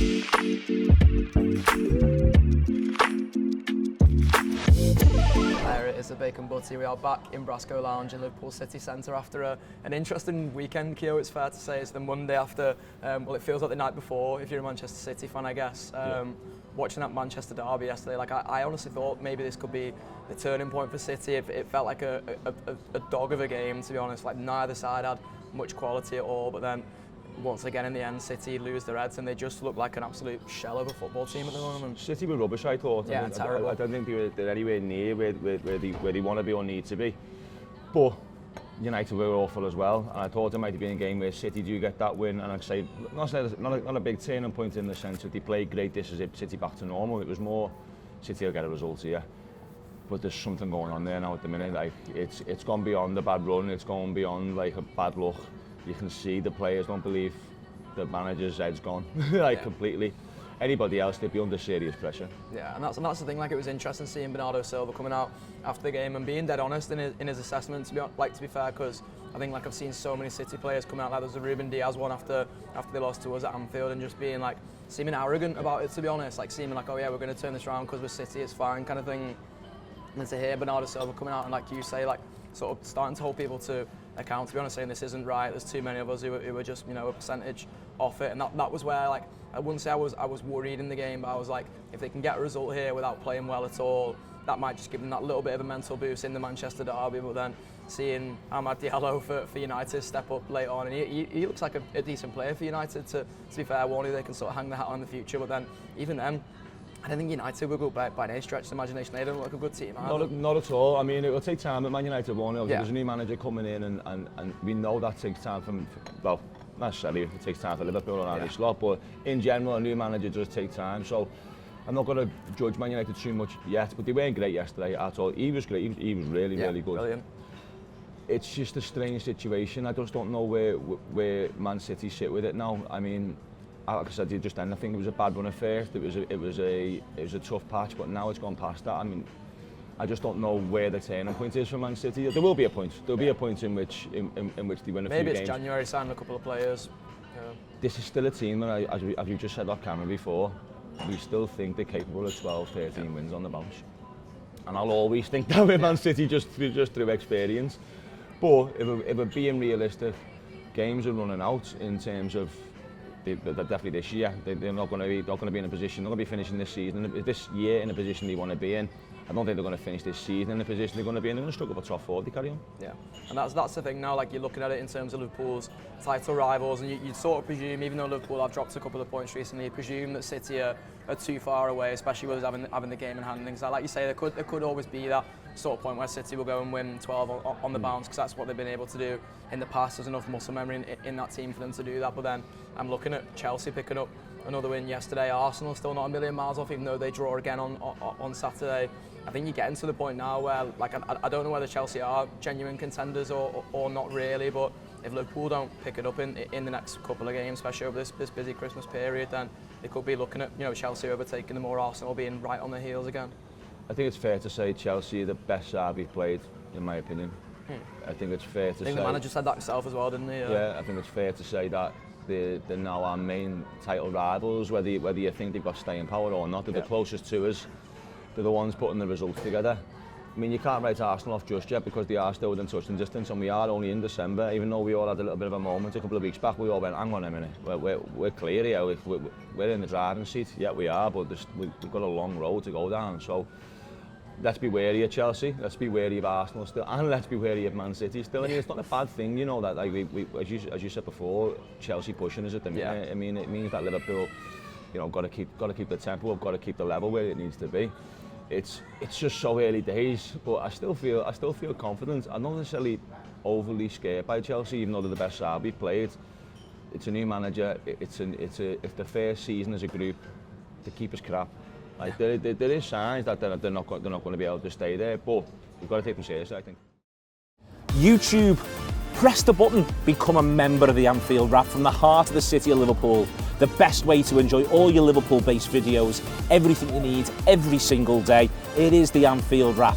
There it is, the Bacon Butty. We are back in Brasco Lounge in Liverpool city centre after an interesting weekend, Kieran, it's fair to say. It's the Monday after, well, it feels like the night before, if you're a Manchester City fan, I guess. Watching that Manchester derby yesterday, like I honestly thought maybe this could be the turning point for City. It felt like a dog of a game, to be honest. Like neither side had much quality at all, but then once again in the end City lose their heads and they just look like an absolute shell of a football team at the moment. City were rubbish, I thought. Yeah, terrible. I don't think they're anywhere near where they want to be or need to be. But United were awful as well, and I thought it might have been a game where City do get that win, and I'd say not a big turning point in the sense that they played great. This is it, City back to normal. It was more City will get a result here, but there's something going on there now at the minute. Like it's gone beyond the bad run. It's gone beyond like a bad luck. You can see the players don't believe the manager's head's gone completely. Anybody else, they'd be under serious pressure. Yeah, and that's the thing. Like it was interesting seeing Bernardo Silva coming out after the game and being dead honest in his assessment. To be fair, because I think like I've seen so many City players come out. Like there was a Ruben Diaz one after they lost to us at Anfield, and just being like seeming arrogant about it. To be honest, like seeming like, oh yeah, we're going to turn this around because we're City, it's fine, kind of thing. And then to hear Bernardo Silva coming out and like you say, like sort of starting to hold people to account. To be honest, saying this isn't right. There's too many of us who were just a percentage off it, and that was where like. I wouldn't say I was worried in the game, but I was like, if they can get a result here without playing well at all, that might just give them that little bit of a mental boost in the Manchester derby. But then seeing Amad Diallo for United step up late on, and he looks like a decent player for United. To be fair, one who they can sort of hang the hat on in the future. But then even then, I don't think United will go by any stretch of imagination. They don't look like a good team. Not at all. I mean, it will take time. At Man United, there's a new manager coming in, and we know that takes time from well. Not necessarily it takes time for Liverpool or any slot, but in general a new manager does take time, so I'm not going to judge Man United too much yet, but they weren't great yesterday at all. He was great, he was really good. Brilliant. It's just a strange situation. I just don't know where Man City sit with it now. I mean, like I said just then, I think it was a bad run at first, it was a tough patch, but now it's gone past that. I mean, I just don't know where the turning point is for Man City. There will be a point. There'll be a point in which they win a few games. Maybe it's January, sign a couple of players. This is still a team that, as you just said off camera before, we still think they're capable of 12, 13 wins on the bounce. And I'll always think that with Man City just through experience. But if we're being realistic, games are running out in terms of definitely this year. They're not going to be in a position. They're going to be finishing this year in a position they want to be in. I don't think they're going to finish this season in the position they're going to be in. They're going to struggle for top 4 if they carry on. Yeah, and that's the thing now. Like you're looking at it in terms of Liverpool's title rivals, and you'd sort of presume, even though Liverpool have dropped a couple of points recently, you presume that City are too far away, especially with us having the game in hand and things like you say. There could always be that sort of point where City will go and win 12 on the bounce, because that's what they've been able to do in the past. There's enough muscle memory in that team for them to do that. But then I'm looking at Chelsea picking up another win yesterday. Arsenal still not a million miles off, even though they draw again on Saturday. I think you're getting to the point now where, like, I don't know whether Chelsea are genuine contenders or not really, but if Liverpool don't pick it up in the next couple of games, especially over this busy Christmas period, then they could be looking at Chelsea overtaking them or Arsenal being right on their heels again. I think it's fair to say Chelsea are the best side we've played, in my opinion. I think it's fair to say. I think the manager said that himself as well, didn't he? Yeah, I think it's fair to say that they're now our main title rivals, whether you think they've got staying power or not. They're the closest to us. They're the ones putting the results together. I mean, you can't write Arsenal off just yet because they are still within touching distance, and we are only in December. Even though we all had a little bit of a moment a couple of weeks back, we all went, hang on a minute, we're clear here, we're in the driving seat. Yeah, we are, but we've got a long road to go down. So let's be wary of Chelsea, let's be wary of Arsenal still, and let's be wary of Man City still. I mean, it's not a bad thing, that like we as you said before, Chelsea pushing us at the minute. I mean, it means that Liverpool, got to keep the tempo up, got to keep the level where it needs to be. It's just so early days, but I still feel confident. I'm not necessarily overly scared by Chelsea, even though they're the best side we've played. It's a new manager. It's the first season as a group. The keeper's crap. Like there is signs that they're not going to be able to stay there, but we've got to take them seriously, I think. YouTube, press the button, become a member of the Anfield Wrap from the heart of the city of Liverpool. The best way to enjoy all your Liverpool-based videos, everything you need, every single day. It is the Anfield Wrap.